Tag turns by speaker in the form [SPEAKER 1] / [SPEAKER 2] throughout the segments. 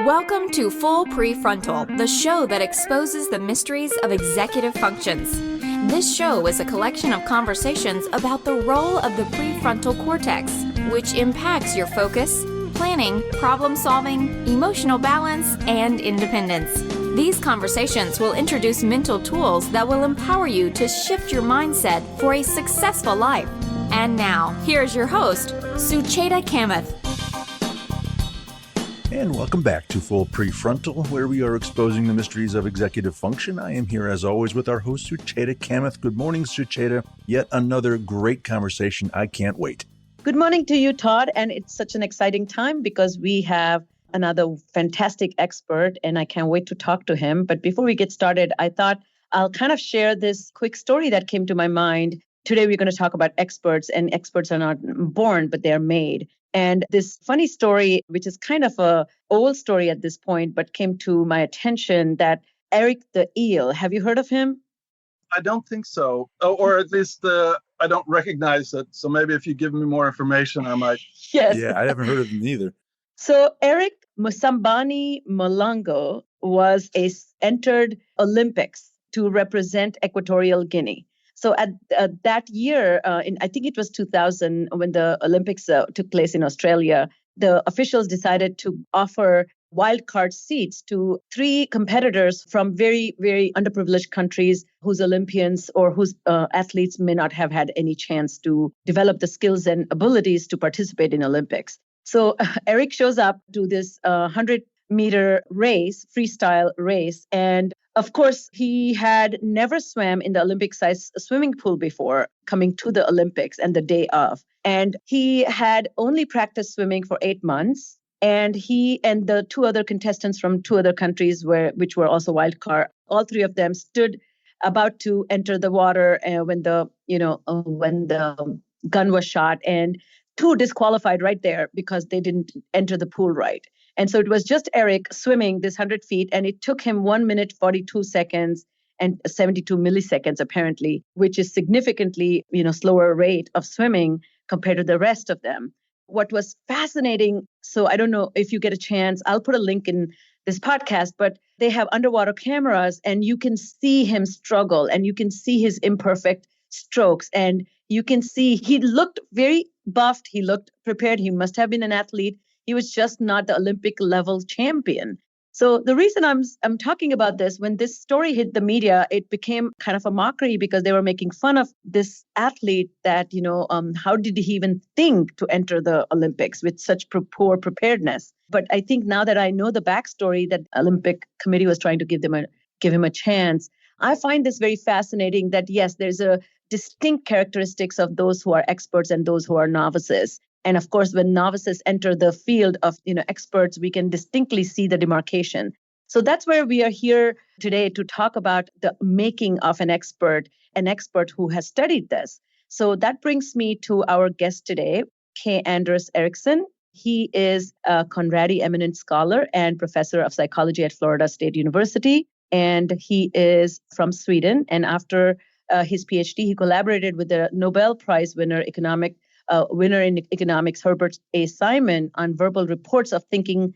[SPEAKER 1] Welcome to Full Prefrontal, the show that exposes the mysteries of executive functions. This show is a collection of conversations about the role of the prefrontal cortex, which impacts your focus, planning, problem-solving, emotional balance, and independence. These conversations will introduce mental tools that will empower you to shift your mindset for a successful life. And now, here's your host, Sucheta Kamath.
[SPEAKER 2] And welcome back to Full Prefrontal, where we are exposing the mysteries of executive function. I am here, as always, with our host, Sucheta Kamath. Good morning, Sucheta. Yet another great conversation. I can't wait.
[SPEAKER 3] Good morning to you, Todd. And it's such an exciting time because we have another fantastic expert, and I can't wait to talk to him. But before we get started, I thought I'll kind of share this quick story that came to my mind. Today, we're going to talk about experts, and experts are not born, but they're made. And this funny story, which is kind of a old story at this point, but came to my attention, that Eric the eel, have you heard of him?
[SPEAKER 4] I don't think so, or at least I don't recognize it. So maybe if you give me more information, I might.
[SPEAKER 3] Yes.
[SPEAKER 2] Yeah, I haven't heard of him either.
[SPEAKER 3] So Eric Musambani Malongo entered Olympics to represent Equatorial Guinea. So at that year, I think it was 2000, when the Olympics took place in Australia, the officials decided to offer wildcard seats to 3 competitors from very, very underprivileged countries whose Olympians or whose athletes may not have had any chance to develop the skills and abilities to participate in Olympics. So Eric shows up to this 100-meter race, freestyle race, and of course, he had never swam in the Olympic-sized swimming pool before coming to the Olympics and the day of. And he had only practiced swimming for 8 months. And he and the 2 other contestants from 2 other countries, which were also wild card, all 3 of them stood about to enter the water when the gun was shot, and 2 disqualified right there because they didn't enter the pool right. And so it was just Eric swimming this 100 feet, and it took him 1 minute, 42 seconds and 72 milliseconds, apparently, which is significantly, slower rate of swimming compared to the rest of them. What was fascinating, so I don't know if you get a chance, I'll put a link in this podcast, but they have underwater cameras and you can see him struggle and you can see his imperfect strokes. And you can see he looked very buffed. He looked prepared. He must have been an athlete. He was just not the Olympic level champion. So the reason I'm talking about this, when this story hit the media, it became kind of a mockery because they were making fun of this athlete that, how did he even think to enter the Olympics with such poor preparedness? But I think now that I know the backstory that Olympic committee was trying to give him a chance, I find this very fascinating that, yes, there's a distinct characteristics of those who are experts and those who are novices. And of course, when novices enter the field of experts, we can distinctly see the demarcation. So that's where we are here today to talk about the making of an expert who has studied this. So that brings me to our guest today, Anders Ericsson. He is a Conradi Eminent Scholar and Professor of Psychology at Florida State University. And he is from Sweden. And after his PhD, he collaborated with the Nobel Prize winner in economics, Herbert A. Simon, on verbal reports of thinking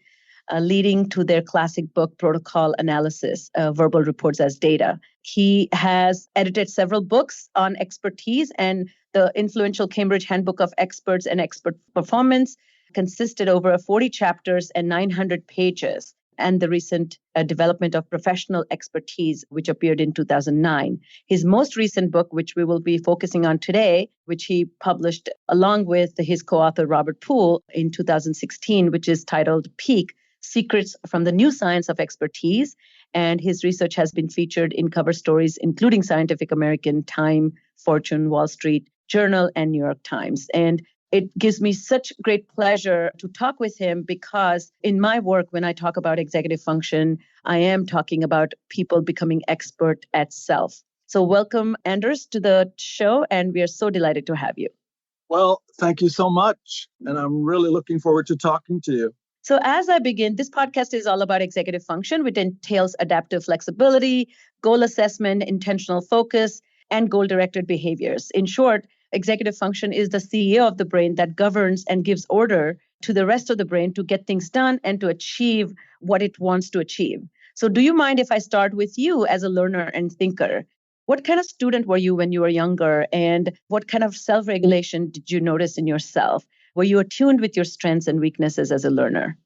[SPEAKER 3] leading to their classic book, Protocol Analysis, Verbal Reports as Data. He has edited several books on expertise, and the influential Cambridge Handbook of Experts and Expert Performance consisted over 40 chapters and 900 pages, and the recent development of professional expertise, which appeared in 2009. His most recent book, which we will be focusing on today, which he published along with his co-author Robert Poole in 2016, which is titled Peak: Secrets from the New Science of Expertise. And his research has been featured in cover stories, including Scientific American, Time, Fortune, Wall Street Journal, and New York Times. And it gives me such great pleasure to talk with him because in my work, when I talk about executive function, I am talking about people becoming expert at self. So welcome, Anders, to the show, and we are so delighted to have you.
[SPEAKER 4] Well, thank you so much. And I'm really looking forward to talking to you.
[SPEAKER 3] So as I begin, this podcast is all about executive function, which entails adaptive flexibility, goal assessment, intentional focus, and goal-directed behaviors. In short, executive function is the CEO of the brain that governs and gives order to the rest of the brain to get things done and to achieve what it wants to achieve. So do you mind if I start with you as a learner and thinker? What kind of student were you when you were younger? And what kind of self-regulation did you notice in yourself? Were you attuned with your strengths and weaknesses as a learner?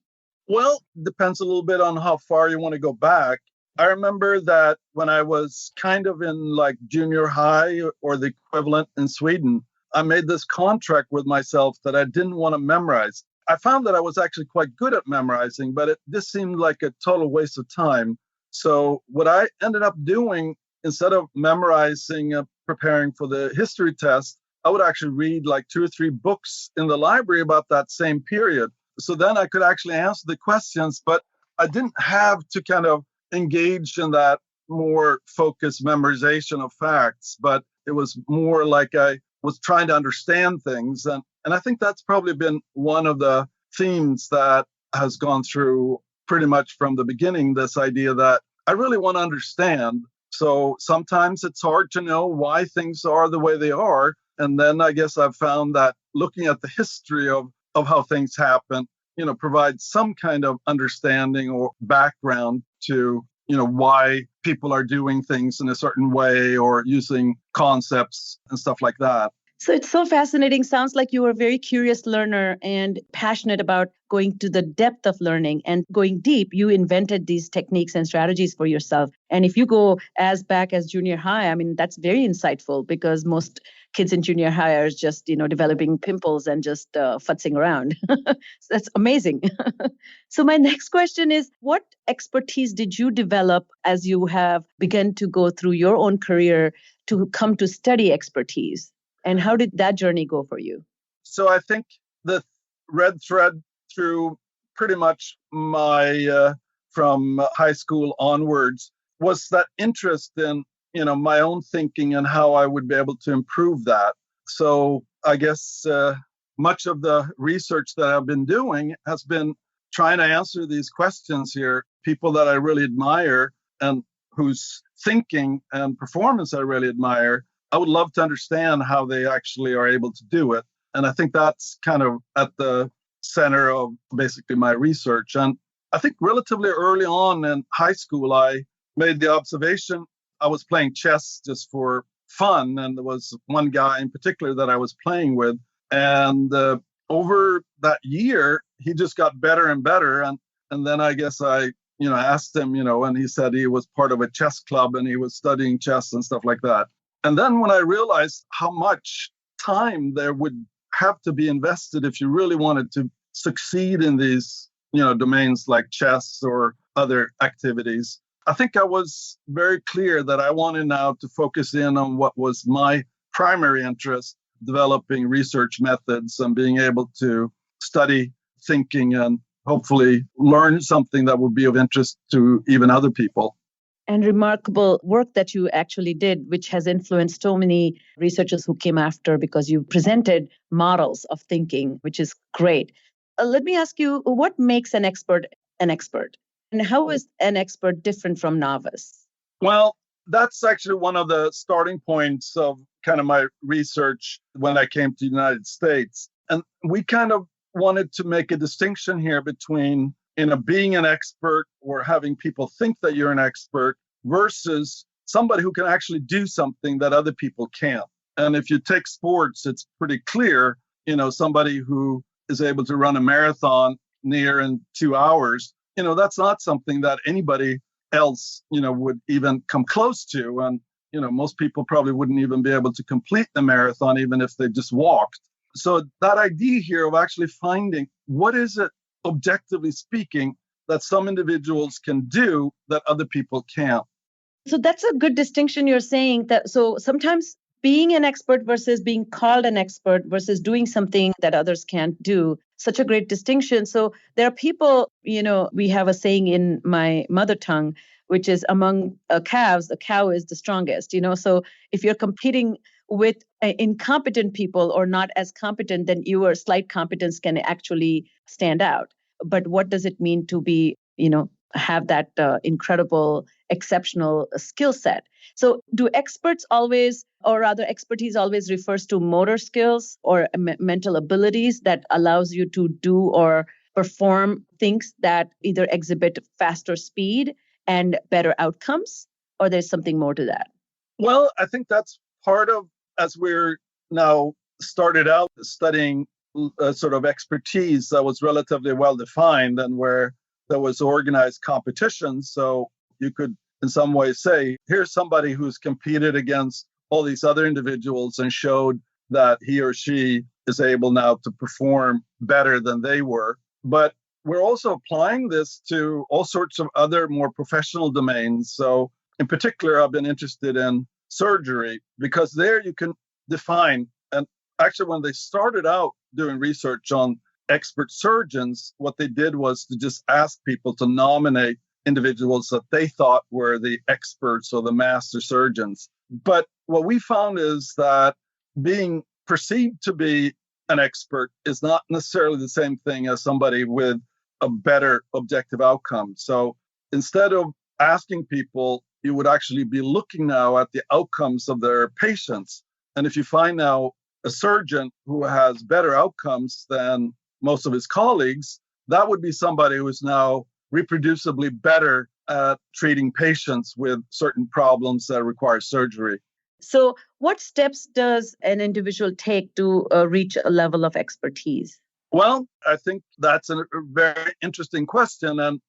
[SPEAKER 4] Well, depends a little bit on how far you want to go back. I remember that when I was kind of in like junior high or the equivalent in Sweden, I made this contract with myself that I didn't want to memorize. I found that I was actually quite good at memorizing, but it just seemed like a total waste of time. So what I ended up doing, instead of memorizing, preparing for the history test, I would actually read like 2 or 3 books in the library about that same period. So then I could actually answer the questions, but I didn't have to kind of engage in that more focused memorization of facts, but it was more like I was trying to understand things. And I think that's probably been one of the themes that has gone through pretty much from the beginning, this idea that I really want to understand. So sometimes it's hard to know why things are the way they are. And then I guess I've found that looking at the history of how things happen, provides some kind of understanding or background to, why people are doing things in a certain way or using concepts and stuff like that.
[SPEAKER 3] So it's so fascinating. Sounds like you were a very curious learner and passionate about going to the depth of learning and going deep. You invented these techniques and strategies for yourself. And if you go as back as junior high, I mean, that's very insightful because most kids in junior high are just, developing pimples and just futzing around. So that's amazing. So my next question is, what expertise did you develop as you have begun to go through your own career to come to study expertise? And how did that journey go for you?
[SPEAKER 4] So I think the red thread through pretty much my from high school onwards was that interest in my own thinking and how I would be able to improve that. So I guess much of the research that I've been doing has been trying to answer these questions here. People that I really admire and whose thinking and performance I really admire, I would love to understand how they actually are able to do it. And I think that's kind of at the center of basically my research. And I think relatively early on in high school, I made the observation. I was playing chess just for fun. And there was one guy in particular that I was playing with. And over that year, he just got better and better. And then I guess I asked him, and he said he was part of a chess club and he was studying chess and stuff like that. And then when I realized how much time there would have to be invested if you really wanted to succeed in these, domains like chess or other activities, I think I was very clear that I wanted now to focus in on what was my primary interest, developing research methods and being able to study thinking and hopefully learn something that would be of interest to even other people.
[SPEAKER 3] And remarkable work that you actually did, which has influenced so many researchers who came after because you presented models of thinking, which is great. Let me ask you, what makes an expert an expert? And how is an expert different from novice?
[SPEAKER 4] Well, that's actually one of the starting points of kind of my research when I came to the United States. And we kind of wanted to make a distinction here between being an expert or having people think that you're an expert versus somebody who can actually do something that other people can't. And if you take sports, it's pretty clear, somebody who is able to run a marathon near in 2 hours, that's not something that anybody else, would even come close to. And, most people probably wouldn't even be able to complete the marathon, even if they just walked. So that idea here of actually finding what is it, objectively speaking, that some individuals can do that other people can't.
[SPEAKER 3] So that's a good distinction you're saying. That so sometimes being an expert versus being called an expert versus doing something that others can't do, such a great distinction. So there are people, we have a saying in my mother tongue, which is among calves, a cow is the strongest, So if you're competing with incompetent people or not as competent, then your slight competence can actually stand out. But what does it mean to be, have that incredible, exceptional skill set. So do experts always, or rather expertise always refers to motor skills or mental abilities that allows you to do or perform things that either exhibit faster speed and better outcomes, or there's something more to that?
[SPEAKER 4] Well, I think that's part of, as we're now started out studying sort of expertise that was relatively well defined and where there was organized competition. So you could, in some ways, say, here's somebody who's competed against all these other individuals and showed that he or she is able now to perform better than they were. But we're also applying this to all sorts of other more professional domains. So in particular, I've been interested in surgery because there you can define. And actually, when they started out doing research on expert surgeons, what they did was to just ask people to nominate individuals that they thought were the experts or the master surgeons. But what we found is that being perceived to be an expert is not necessarily the same thing as somebody with a better objective outcome. So instead of asking people, you would actually be looking now at the outcomes of their patients. And if you find now a surgeon who has better outcomes than most of his colleagues, that would be somebody who is now reproducibly better at treating patients with certain problems that require surgery.
[SPEAKER 3] So what steps does an individual take to reach a level of expertise?
[SPEAKER 4] Well, I think that's a very interesting question. And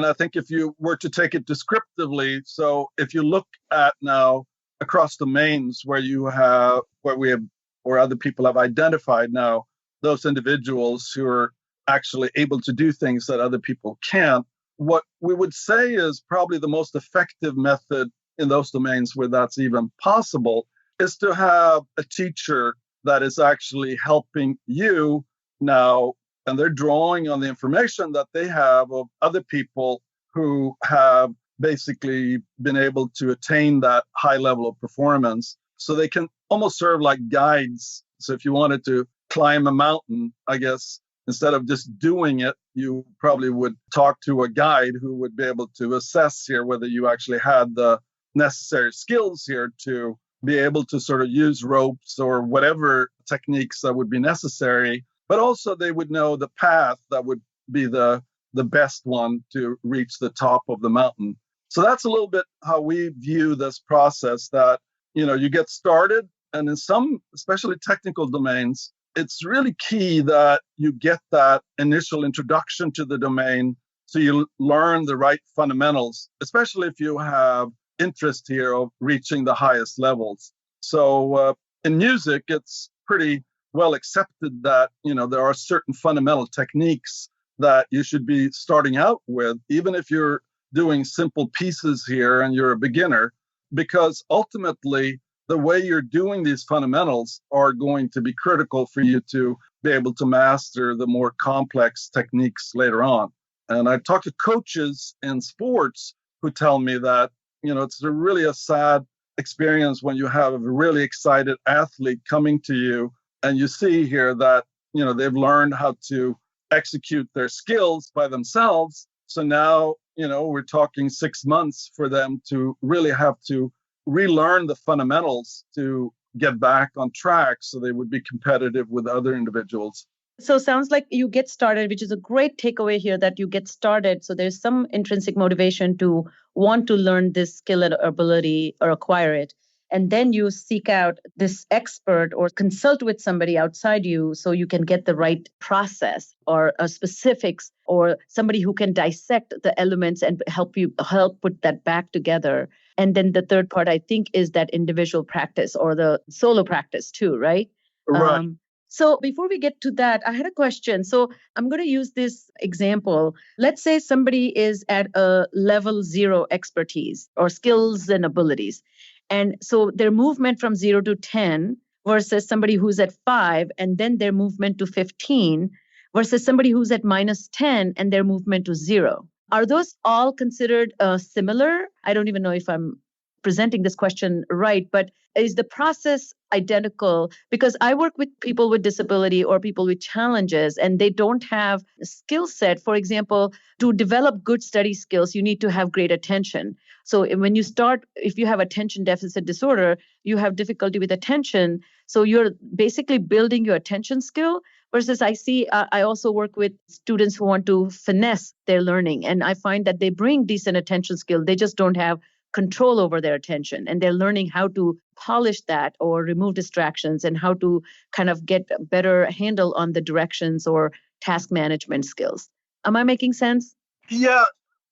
[SPEAKER 4] I think if you were to take it descriptively, so if you look at now across domains where we have, or other people have identified now, those individuals who are actually able to do things that other people can't, what we would say is probably the most effective method in those domains where that's even possible is to have a teacher that is actually helping you now, and they're drawing on the information that they have of other people who have basically been able to attain that high level of performance. So they can almost serve like guides. So if you wanted to climb a mountain, I guess, instead of just doing it, you probably would talk to a guide who would be able to assess here whether you actually had the necessary skills here to be able to sort of use ropes or whatever techniques that would be necessary. But also they would know the path that would be the best one to reach the top of the mountain. So that's a little bit how we view this process, that, you get started, and in some, especially technical domains, it's really key that you get that initial introduction to the domain so you learn the right fundamentals, especially if you have interest here of reaching the highest levels. So in music, it's pretty well accepted that, there are certain fundamental techniques that you should be starting out with, even if you're doing simple pieces here and you're a beginner, because ultimately the way you're doing these fundamentals are going to be critical for you to be able to master the more complex techniques later on. And I talk to coaches in sports who tell me that, it's really a sad experience when you have a really excited athlete coming to you and you see here that, they've learned how to execute their skills by themselves. So now, we're talking 6 months for them to really have to relearn the fundamentals to get back on track so they would be competitive with other individuals.
[SPEAKER 3] So sounds like you get started, which is a great takeaway here, that you get started. So there's some intrinsic motivation to want to learn this skill or ability or acquire it. And then you seek out this expert or consult with somebody outside you so you can get the right process or specifics, or somebody who can dissect the elements and help put that back together. And then the third part, I think, is that individual practice or the solo practice too, right?
[SPEAKER 4] Right.
[SPEAKER 3] So before we get to that, I had a question. So I'm going to use this example. Let's say somebody is at a level 0 expertise or skills and abilities. And so their movement from 0 to 10 versus somebody who's at 5, and then their movement to 15 versus somebody who's at -10 and their movement to 0. Are those all considered similar? I don't even know if I'm presenting this question right, but is the process identical, because I work with people with disability or people with challenges, and they don't have a skill set. For example, to develop good study skills, you need to have great attention. So when you start, if you have attention deficit disorder, you have difficulty with attention. So you're basically building your attention skill. Versus I also work with students who want to finesse their learning. And I find that they bring decent attention skill. They just don't have control over their attention. And they're learning how to polish that or remove distractions and how to kind of get a better handle on the directions or task management skills. Am I making sense?
[SPEAKER 4] Yeah.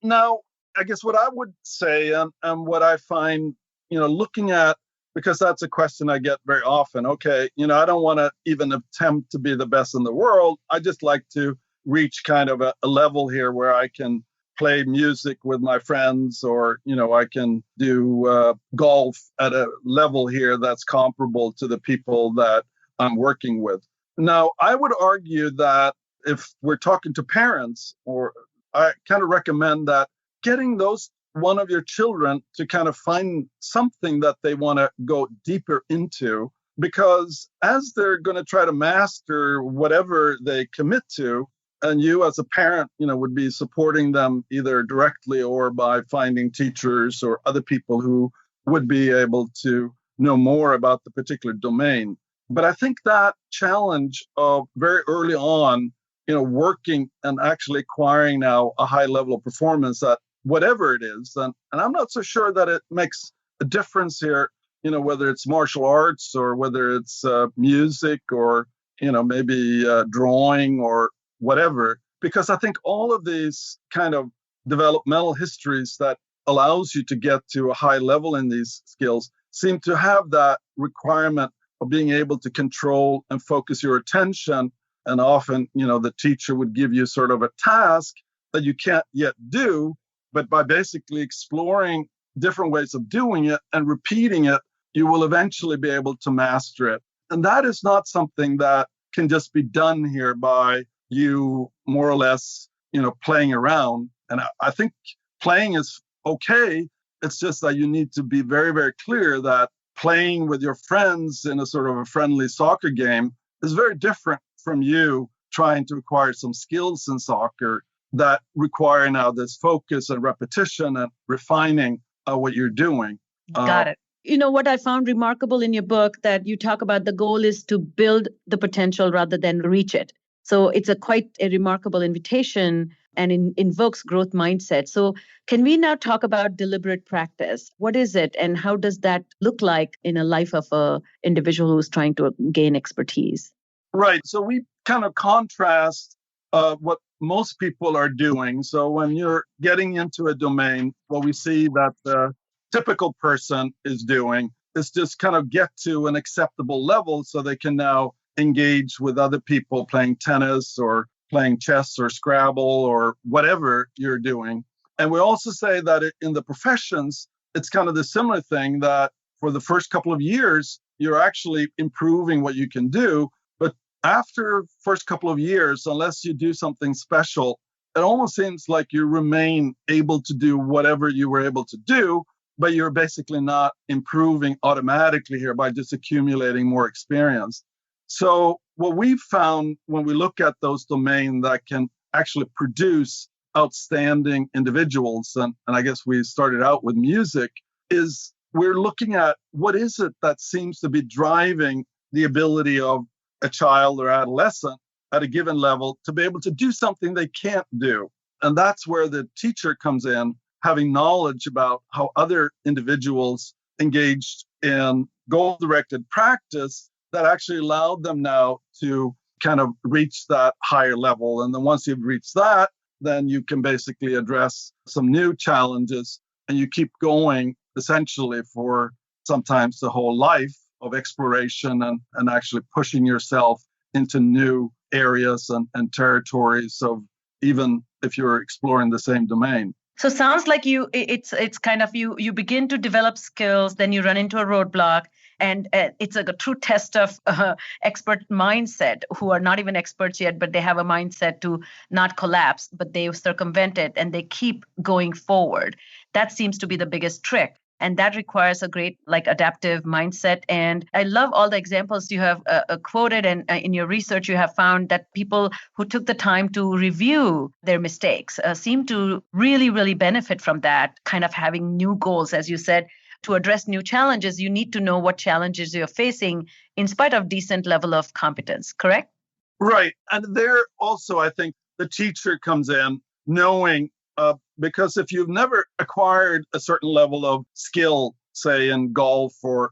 [SPEAKER 4] Now, I guess what I would say and what I find, looking at, because that's a question I get very often. Okay, I don't want to even attempt to be the best in the world. I just like to reach kind of a level here where I can play music with my friends, or, I can do golf at a level here that's comparable to the people that I'm working with. Now, I would argue that if we're talking to parents, or I kind of recommend that getting one of your children to kind of find something that they want to go deeper into, because as they're going to try to master whatever they commit to, and you as a parent, would be supporting them either directly or by finding teachers or other people who would be able to know more about the particular domain. But I think that challenge of very early on, working and actually acquiring now a high level of performance at whatever it is. And I'm not so sure that it makes a difference here, whether it's martial arts or whether it's music or, maybe drawing or whatever, because I think all of these kind of developmental histories that allows you to get to a high level in these skills seem to have that requirement of being able to control and focus your attention. And often, the teacher would give you sort of a task that you can't yet do, but by basically exploring different ways of doing it and repeating it, you will eventually be able to master it. And that is not something that can just be done here by you more or less, playing around. And I think playing is okay. It's just that you need to be very, very clear that playing with your friends in a sort of a friendly soccer game is very different from you trying to acquire some skills in soccer that require now this focus and repetition and refining what you're doing.
[SPEAKER 3] Got it. What I found remarkable in your book, that you talk about the goal is to build the potential rather than reach it. So it's quite a remarkable invitation and invokes growth mindset. So can we now talk about deliberate practice? What is it and how does that look like in a life of an individual who's trying to gain expertise?
[SPEAKER 4] Right. So we kind of contrast what most people are doing. So when you're getting into a domain, what we see that the typical person is doing is just kind of get to an acceptable level so they can now engage with other people playing tennis or playing chess or Scrabble or whatever you're doing. And we also say that in the professions, it's kind of the similar thing that for the first couple of years, you're actually improving what you can do. But after first couple of years, unless you do something special, it almost seems like you remain able to do whatever you were able to do, but you're basically not improving automatically here by just accumulating more experience. So what we've found when we look at those domains that can actually produce outstanding individuals, and I guess we started out with music, is we're looking at what is it that seems to be driving the ability of a child or adolescent at a given level to be able to do something they can't do. And that's where the teacher comes in, having knowledge about how other individuals engaged in goal-directed practice that actually allowed them now to kind of reach that higher level. And then once you've reached that, then you can basically address some new challenges, and you keep going essentially for sometimes the whole life of exploration and actually pushing yourself into new areas and territories of even if you're exploring the same domain.
[SPEAKER 3] So it sounds like it's kind of you begin to develop skills, then you run into a roadblock, and it's like a true test of expert mindset, who are not even experts yet, but they have a mindset to not collapse, but they circumvent it and they keep going forward. That seems to be the biggest trick. And that requires a great adaptive mindset. And I love all the examples you have quoted. And in your research, you have found that people who took the time to review their mistakes seem to really, really benefit from that, kind of having new goals. As you said, to address new challenges, you need to know what challenges you're facing in spite of decent level of competence, correct?
[SPEAKER 4] Right. And there also, I think the teacher comes in knowing, because if you've never acquired a certain level of skill, say in golf or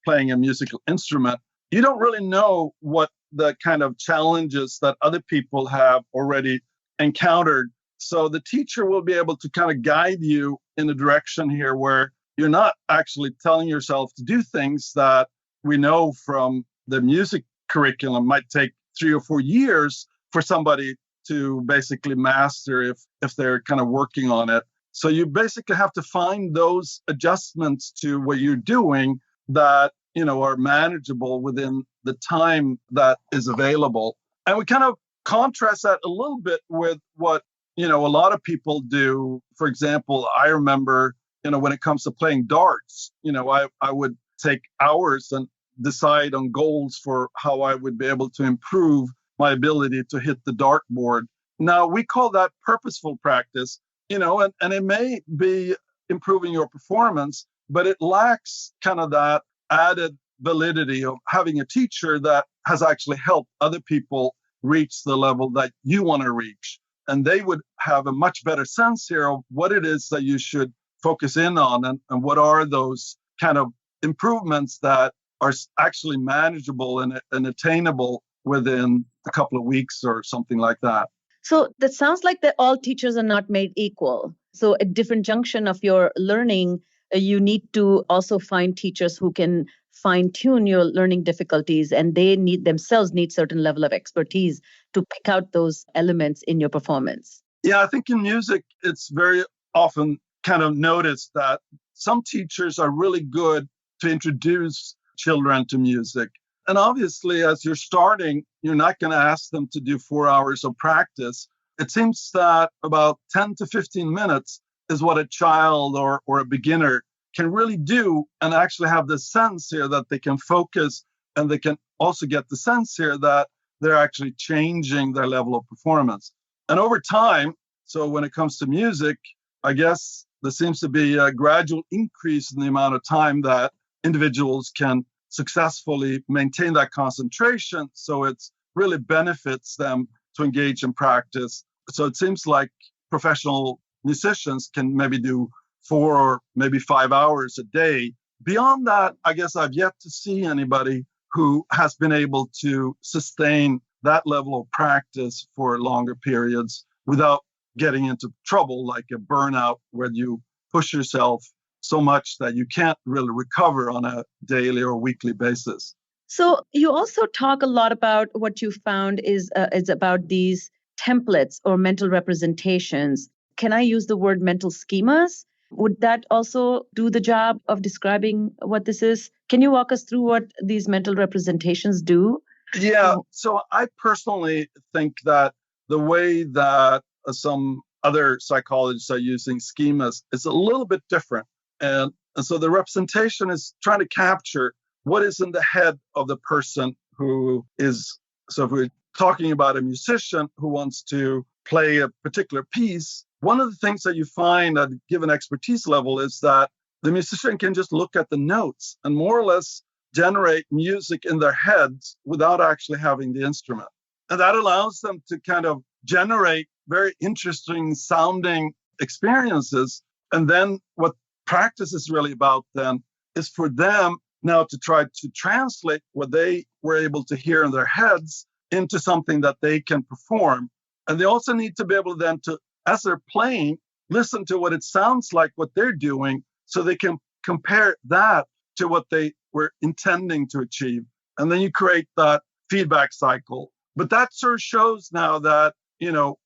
[SPEAKER 4] playing a musical instrument, you don't really know what the kind of challenges that other people have already encountered. So the teacher will be able to kind of guide you in a direction here where you're not actually telling yourself to do things that we know from the music curriculum might take 3 or 4 years for somebody to basically master if they're kind of working on it. So you basically have to find those adjustments to what you're doing that, are manageable within the time that is available. And we kind of contrast that a little bit with what, a lot of people do. For example, I remember, when it comes to playing darts, I would take hours and decide on goals for how I would be able to improve my ability to hit the dartboard. Now, we call that purposeful practice, and it may be improving your performance, but it lacks kind of that added validity of having a teacher that has actually helped other people reach the level that you want to reach. And they would have a much better sense here of what it is that you should focus in on and what are those kind of improvements that are actually manageable and attainable within a couple of weeks or something like that.
[SPEAKER 3] So that sounds like that all teachers are not made equal. So at different junction of your learning, you need to also find teachers who can fine tune your learning difficulties, and they themselves need certain level of expertise to pick out those elements in your performance.
[SPEAKER 4] Yeah, I think in music, it's very often kind of noticed that some teachers are really good to introduce children to music. And obviously, as you're starting, you're not going to ask them to do 4 hours of practice. It seems that about 10 to 15 minutes is what a child or a beginner can really do and actually have the sense here that they can focus, and they can also get the sense here that they're actually changing their level of performance. And over time, so when it comes to music, I guess there seems to be a gradual increase in the amount of time that individuals can successfully maintain that concentration. So it really benefits them to engage in practice. So it seems like professional musicians can maybe do 4 or maybe 5 hours a day. Beyond that, I guess I've yet to see anybody who has been able to sustain that level of practice for longer periods without getting into trouble, like a burnout where you push yourself so much that you can't really recover on a daily or weekly basis.
[SPEAKER 3] So you also talk a lot about what you found is about these templates or mental representations. Can I use the word mental schemas? Would that also do the job of describing what this is? Can you walk us through what these mental representations do?
[SPEAKER 4] Yeah, so I personally think that the way that some other psychologists are using schemas is a little bit different. And so the representation is trying to capture what is in the head of the person who is. So if we're talking about a musician who wants to play a particular piece, one of the things that you find at a given expertise level is that the musician can just look at the notes and more or less generate music in their heads without actually having the instrument. And that allows them to kind of generate very interesting sounding experiences. And then what practice is really about then is for them now to try to translate what they were able to hear in their heads into something that they can perform. And they also need to be able then to, as they're playing, listen to what it sounds like, what they're doing, so they can compare that to what they were intending to achieve. And then you create that feedback cycle. But that sort of shows now that,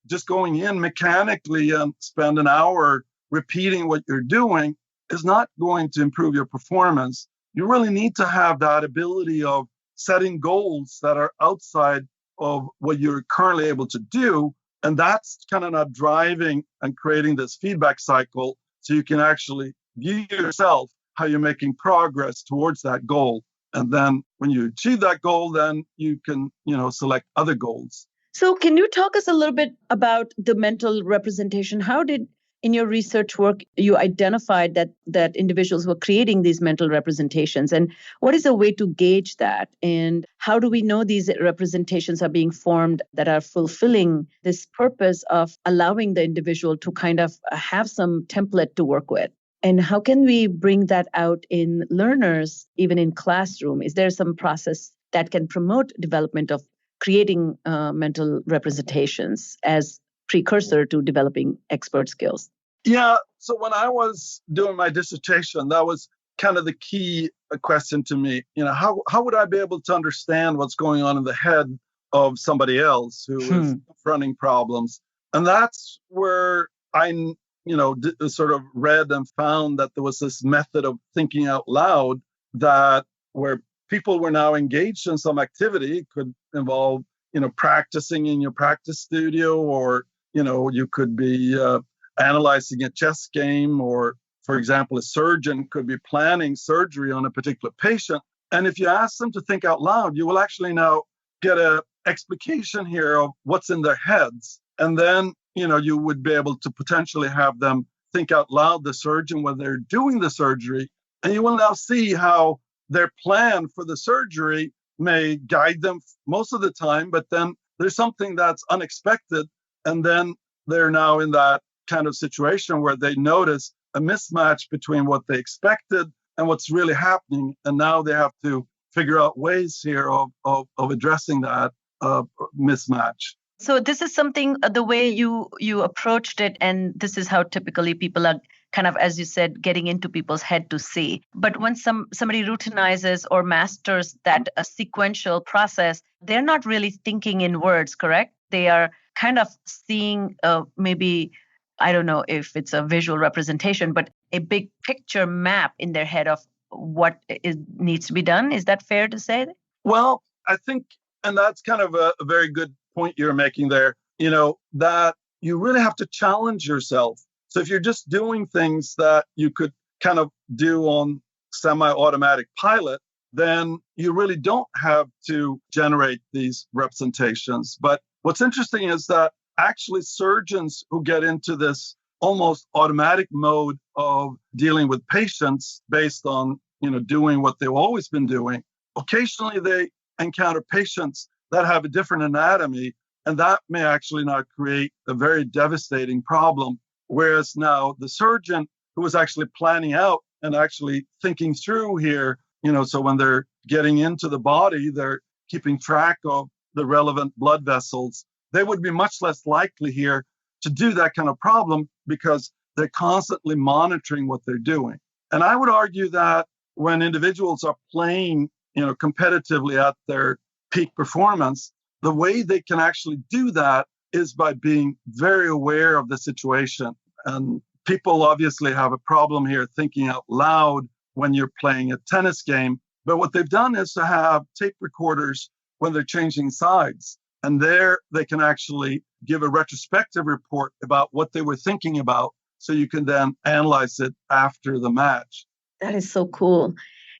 [SPEAKER 4] just going in mechanically and spend an hour repeating what you're doing is not going to improve your performance. You really need to have that ability of setting goals that are outside of what you're currently able to do. And that's kind of not driving and creating this feedback cycle so you can actually view yourself how you're making progress towards that goal. And then when you achieve that goal, then you can, select other goals.
[SPEAKER 3] So can you talk us a little bit about the mental representation? How did, in your research work, you identified that individuals were creating these mental representations? And what is a way to gauge that? And how do we know these representations are being formed that are fulfilling this purpose of allowing the individual to kind of have some template to work with? And how can we bring that out in learners, even in classroom? Is there some process that can promote development of creating mental representations as precursor to developing expert skills?
[SPEAKER 4] Yeah. So when I was doing my dissertation, that was kind of the key question to me. How would I be able to understand what's going on in the head of somebody else who is confronting problems? And that's where I sort of read and found that there was this method of thinking out loud that where people were now engaged in some activity. It could involve, practicing in your practice studio, or, you could be analyzing a chess game, or, for example, a surgeon could be planning surgery on a particular patient. And if you ask them to think out loud, you will actually now get an explication here of what's in their heads. And then, you would be able to potentially have them think out loud, the surgeon, when they're doing the surgery. And you will now see how their plan for the surgery may guide them most of the time, but then there's something that's unexpected. And then they're now in that kind of situation where they notice a mismatch between what they expected and what's really happening. And now they have to figure out ways here of addressing that mismatch.
[SPEAKER 3] So this is something, the way you approached it, and this is how typically people are kind of, as you said, getting into people's head to see. But when somebody routinizes or masters that sequential process, they're not really thinking in words, correct? They are kind of seeing maybe, I don't know if it's a visual representation, but a big picture map in their head of what needs to be done. Is that fair to say?
[SPEAKER 4] Well, I think, and that's kind of a very good point you're making there, that you really have to challenge yourself. So if you're just doing things that you could kind of do on semi-automatic pilot, then you really don't have to generate these representations. But what's interesting is that actually surgeons who get into this almost automatic mode of dealing with patients based on, doing what they've always been doing, occasionally they encounter patients that have a different anatomy, and that may actually now create a very devastating problem. Whereas now the surgeon who was actually planning out and actually thinking through here, so when they're getting into the body, they're keeping track of the relevant blood vessels. They would be much less likely here to do that kind of problem because they're constantly monitoring what they're doing. And I would argue that when individuals are playing, competitively at their peak performance, the way they can actually do that is by being very aware of the situation. And people obviously have a problem here thinking out loud when you're playing a tennis game. But what they've done is to have tape recorders when they're changing sides. And there they can actually give a retrospective report about what they were thinking about, so you can then analyze it after the match.
[SPEAKER 3] That is so cool.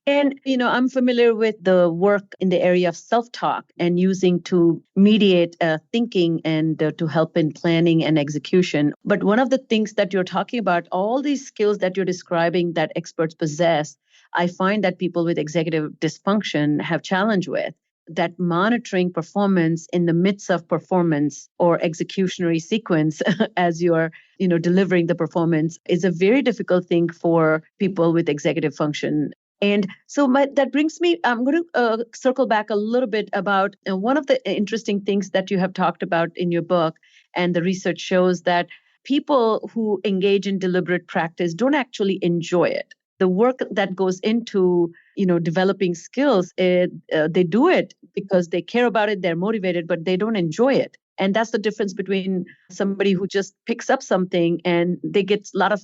[SPEAKER 3] And, I'm familiar with the work in the area of self-talk and using to mediate thinking and to help in planning and execution. But one of the things that you're talking about, all these skills that you're describing that experts possess, I find that people with executive dysfunction have challenge with. That monitoring performance in the midst of performance or executionary sequence as you're, delivering the performance is a very difficult thing for people with executive function. And so that brings me, I'm going to circle back a little bit about one of the interesting things that you have talked about in your book, and the research shows that people who engage in deliberate practice don't actually enjoy it. The work that goes into, developing skills, they do it because they care about it, they're motivated, but they don't enjoy it. And that's the difference between somebody who just picks up something and they get a lot of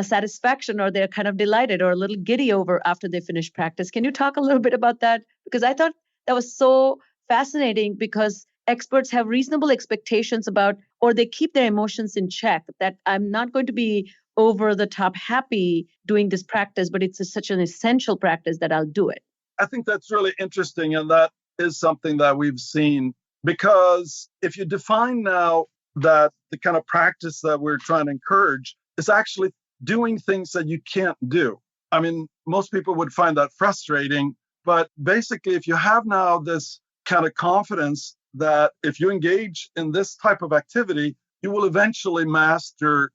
[SPEAKER 3] satisfaction, or they're kind of delighted or a little giddy over after they finish practice. Can you talk a little bit about that? Because I thought that was so fascinating, because experts have reasonable expectations about, or they keep their emotions in check, that I'm not going to be over the top happy doing this practice, but it's such an essential practice that I'll do it.
[SPEAKER 4] I think that's really interesting. And that is something that we've seen, because if you define now that the kind of practice that we're trying to encourage is actually doing things that you can't do. I mean, most people would find that frustrating, but basically, if you have now this kind of confidence that if you engage in this type of activity, you will eventually master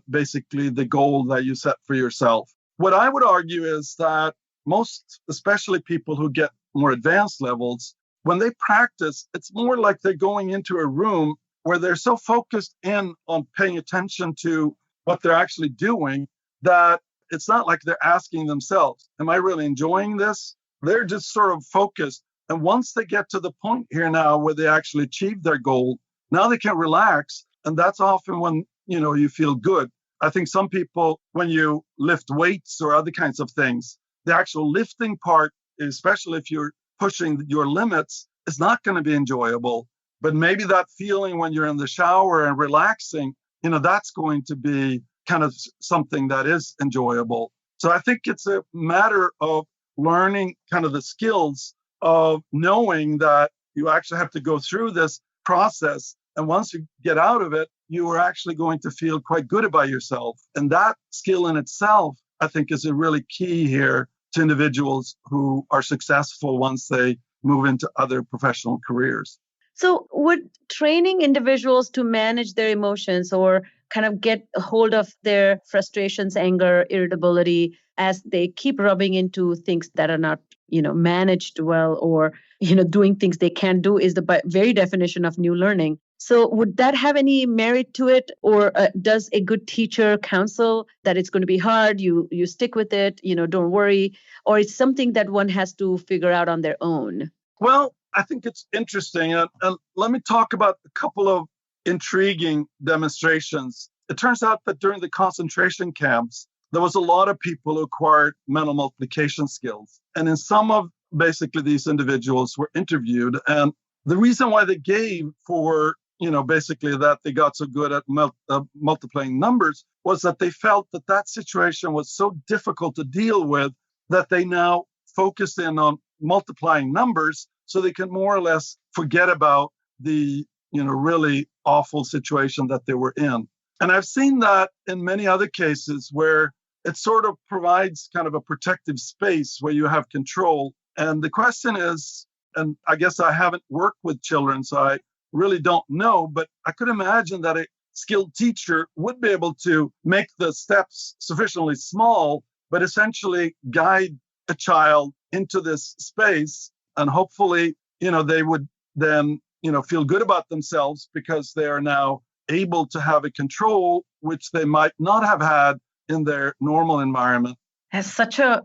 [SPEAKER 4] basically the goal that you set for yourself. What I would argue is that most, especially people who get more advanced levels, when they practice, it's more like they're going into a room where they're so focused in on paying attention to what they're actually doing that it's not like they're asking themselves, am I really enjoying this? They're just sort of focused. And once they get to the point here now where they actually achieve their goal, now they can relax. And that's often when, you feel good. I think some people, when you lift weights or other kinds of things, the actual lifting part, especially if you're pushing your limits, is not going to be enjoyable. But maybe that feeling when you're in the shower and relaxing, that's going to be kind of something that is enjoyable. So I think it's a matter of learning kind of the skills of knowing that you actually have to go through this process. And once you get out of it, you are actually going to feel quite good about yourself. And that skill in itself, I think, is a really key here to individuals who are successful once they move into other professional careers.
[SPEAKER 3] So would training individuals to manage their emotions or kind of get a hold of their frustrations, anger, irritability as they keep rubbing into things that are not, managed well, or, doing things they can't do is the very definition of new learning. So would that have any merit to it? Or does a good teacher counsel that it's going to be hard, you stick with it, don't worry, or it's something that one has to figure out on their own?
[SPEAKER 4] Well, I think it's interesting. And let me talk about a couple of intriguing demonstrations. It turns out that during the concentration camps, there was a lot of people who acquired mental multiplication skills. And in some of basically these individuals were interviewed. And the reason why they gave for, basically that they got so good at multiplying numbers was that they felt that situation was so difficult to deal with that they now focused in on multiplying numbers so they can more or less forget about the, really awful situation that they were in. And I've seen that in many other cases where it sort of provides kind of a protective space where you have control. And the question is, and I guess I haven't worked with children, so I really don't know, but I could imagine that a skilled teacher would be able to make the steps sufficiently small, but essentially guide a child into this space. And hopefully, they would then, feel good about themselves because they are now able to have a control which they might not have had in their normal environment.
[SPEAKER 3] That's such a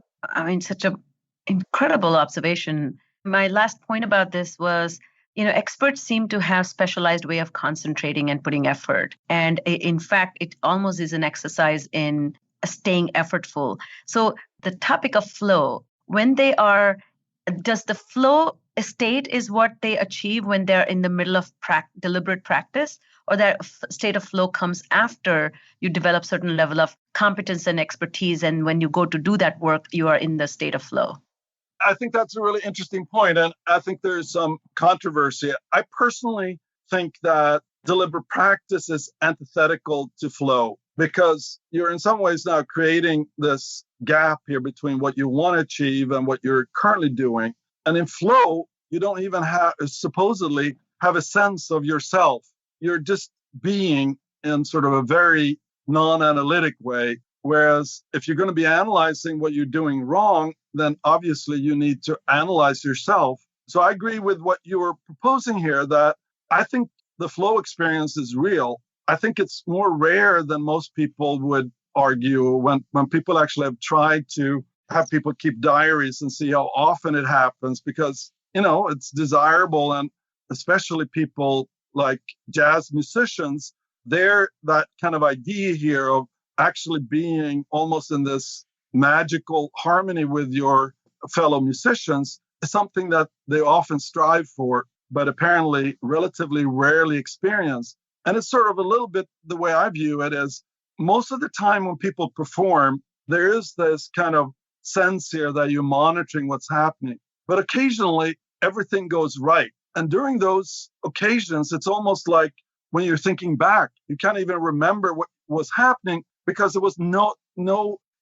[SPEAKER 3] incredible observation. My last point about this was, experts seem to have specialized way of concentrating and putting effort. And in fact, it almost is an exercise in staying effortful. So the topic of flow, does the flow state is what they achieve when they're in the middle of deliberate practice, or that state of flow comes after you develop certain level of competence and expertise, and when you go to do that work, you are in the state of flow?
[SPEAKER 4] I think that's a really interesting point, and I think there's some controversy. I personally think that deliberate practice is antithetical to flow, because you're in some ways now creating this gap here between what you want to achieve and what you're currently doing. And in flow, you don't even supposedly have a sense of yourself. You're just being in sort of a very non-analytic way. Whereas if you're going to be analyzing what you're doing wrong, then obviously you need to analyze yourself. So I agree with what you were proposing here, that I think the flow experience is real. I think it's more rare than most people would argue when people actually have tried to have people keep diaries and see how often it happens, because, it's desirable. And especially people like jazz musicians, they're that kind of idea here of actually being almost in this magical harmony with your fellow musicians is something that they often strive for, but apparently relatively rarely experience. And it's sort of a little bit the way I view it is, most of the time when people perform, there is this kind of sense here that you're monitoring what's happening. But occasionally, everything goes right. And during those occasions, it's almost like when you're thinking back, you can't even remember what was happening because there was no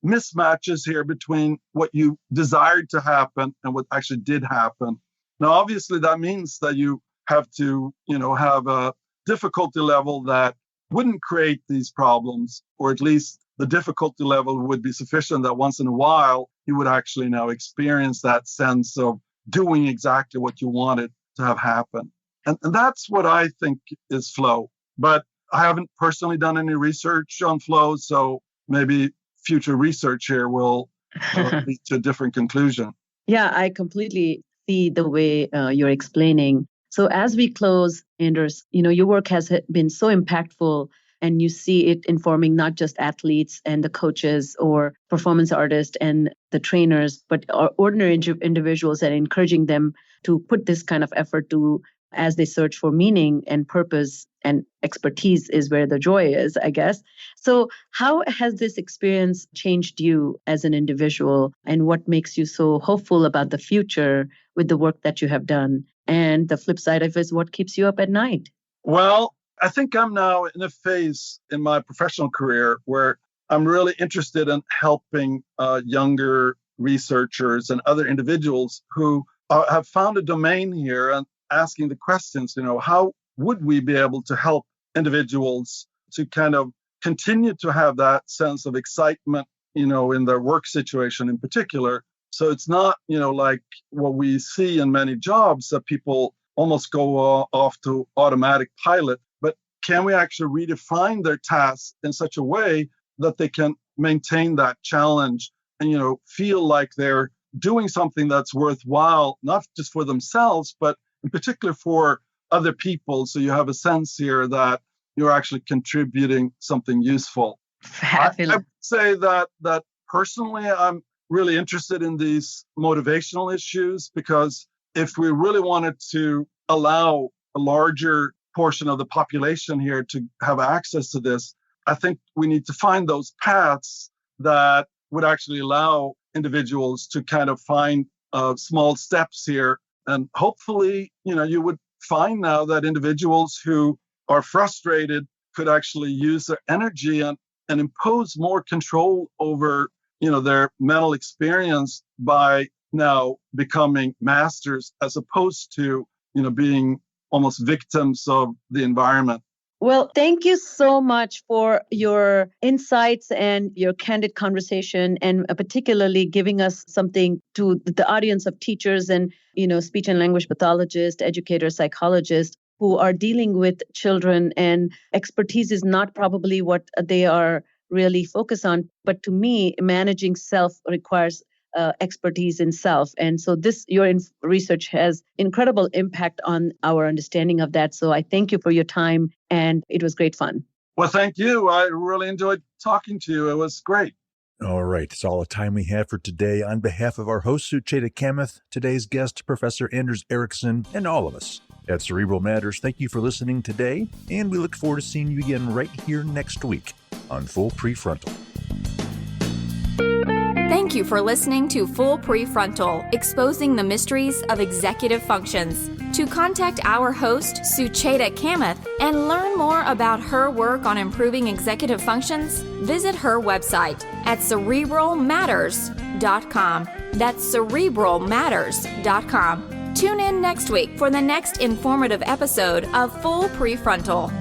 [SPEAKER 4] mismatches here between what you desired to happen and what actually did happen. Now, obviously, that means that you have to, have a difficulty level that wouldn't create these problems, or at least the difficulty level would be sufficient that once in a while you would actually now experience that sense of doing exactly what you wanted to have happen. And that's what I think is flow. But I haven't personally done any research on flow, so maybe future research here will lead to a different conclusion.
[SPEAKER 3] Yeah, I completely see the way you're explaining. So as we close, Anders, your work has been so impactful, and you see it informing not just athletes and the coaches or performance artists and the trainers, but ordinary individuals, and encouraging them to put this kind of effort to as they search for meaning and purpose, and expertise is where the joy is, I guess. So how has this experience changed you as an individual, and what makes you so hopeful about the future with the work that you have done? And the flip side of it is what keeps you up at night?
[SPEAKER 4] Well, I think I'm now in a phase in my professional career where I'm really interested in helping younger researchers and other individuals who have found a domain here, and asking the questions, how would we be able to help individuals to kind of continue to have that sense of excitement, in their work situation in particular. So it's not, like what we see in many jobs that people almost go off to automatic pilot, but can we actually redefine their tasks in such a way that they can maintain that challenge and, feel like they're doing something that's worthwhile, not just for themselves, but in particular for other people. So you have a sense here that you're actually contributing something useful. I would say that personally, I'm really interested in these motivational issues, because if we really wanted to allow a larger portion of the population here to have access to this, I think we need to find those paths that would actually allow individuals to kind of find small steps here. And hopefully, you would find now that individuals who are frustrated could actually use their energy and impose more control over, their mental experience by now becoming masters, as opposed to, being almost victims of the environment.
[SPEAKER 3] Well, thank you so much for your insights and your candid conversation, and particularly giving us something to the audience of teachers and, speech and language pathologists, educators, psychologists who are dealing with children. And expertise is not probably what they are really focused on. But to me, managing self requires expertise in self. And so your research has incredible impact on our understanding of that. So I thank you for your time, and it was great fun.
[SPEAKER 4] Well, thank you. I really enjoyed talking to you. It was great.
[SPEAKER 2] All right. It's all the time we have for today. On behalf of our host, Sucheta Kamath, today's guest, Professor Anders Ericsson, and all of us at Cerebral Matters, thank you for listening today, and we look forward to seeing you again right here next week on Full Prefrontal.
[SPEAKER 1] Thank you for listening to Full Prefrontal, exposing the mysteries of executive functions. To contact our host, Sucheta Kamath, and learn more about her work on improving executive functions, visit her website at cerebralmatters.com. That's cerebralmatters.com. Tune in next week for the next informative episode of Full Prefrontal.